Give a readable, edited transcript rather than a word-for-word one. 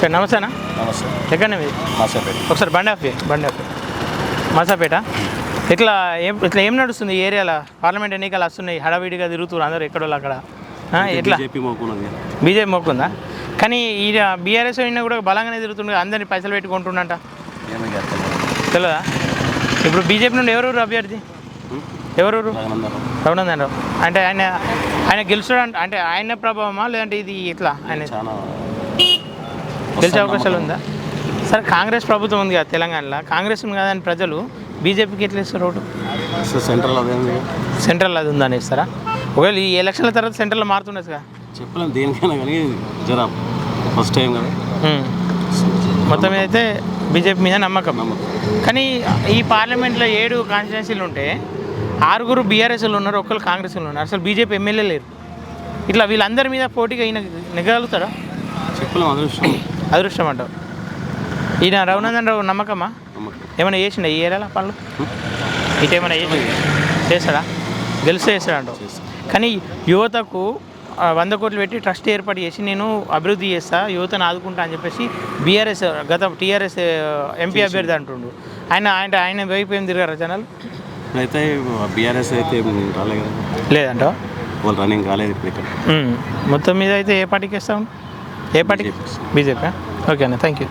నమస్తే అన్న. నమస్తే. ఎక్కడ మీది? మాసాపేట. ఒకసారి బండి ఆపి మాసాపేట. ఇట్లా ఏం నడుస్తుంది ఈ ఏరియాలో? పార్లమెంట్ ఎన్నికలు వస్తున్నాయి, హడావిడిగా తిరుగుతున్నారు అందరూ ఎక్కడో అక్కడ. ఎట్లా బీజేపీ మొక్కుందా? కానీ ఈ బీఆర్ఎస్ అయినా కూడా బలంగానే తిరుగుతుండే, అందరినీ పైసలు పెట్టుకుంటుండంట. తెలియదా? ఇప్పుడు బీజేపీ నుండి ఎవరెవరు అభ్యర్థి? ఎవరెవరు? రఘునందన్ రావు. అంటే ఆయన గెలుస్తాడంట, అంటే ఆయన ప్రభావమా లేదంటే ఇది ఇట్లా ఆయన గెలిచే అవకాశాలు ఉందా? సరే, కాంగ్రెస్ ప్రభుత్వం ఉంది కదా తెలంగాణలో, కాంగ్రెస్ ఉంది కదా అని ప్రజలు బీజేపీకి ఎట్లా ఇస్తారు ఓటు? సెంట్రల్ అది ఉందని ఇస్తారా? ఒకవేళ ఈ ఎలక్షన్ల తర్వాత సెంట్రల్లో మారుతుండొచ్చు కదా. చెప్పలేము దేనికైనా, కానీ జరా ఫస్ట్ టైం కదా. మొత్తం మీద అయితే బీజేపీ మీద నమ్మకం. కానీ ఈ పార్లమెంట్లో 7 కాన్స్టిట్యున్సీలు ఉంటే 6 బీఆర్ఎస్లు ఉన్నారు, ఒక్కరు కాంగ్రెస్లు ఉన్నారు. అసలు బీజేపీ ఎమ్మెల్యే లేరు. ఇట్లా వీళ్ళందరి మీద పోటీగా ఈయన నెగ్గలుగుతారా? చెప్పలేము. అదృష్టం అంటావు. ఈయన రఘునందన్ రావు నమ్మకమా? ఏమైనా చేసిండా ఈ ఏరియాలో పనులు? ఇటు ఏమైనా చేస్తాడా? గెలిస్తే చేస్తాడంటావు. కానీ యువతకు 100 కోట్లు పెట్టి ట్రస్ట్ ఏర్పాటు చేసి నేను అభివృద్ధి చేస్తా, యువతను ఆదుకుంటా అని చెప్పేసి బీఆర్ఎస్ టీఆర్ఎస్ ఎంపీ అభ్యర్థి అంటుండు. ఆయన వైపు ఏం తిరగారా జనాలు? అయితే బీఆర్ఎస్ అయితే రాలేదు కదా. లేదంటావు? వాళ్ళు రన్నింగ్ కాలేదు ఇప్పుడు ఇక్కడ. మొత్తం మీద అయితే ఏ పార్టీకి ఇస్తాం? ఏ పార్టీకి? బీజేపీ. ఓకే అన్న, థ్యాంక్ యూ.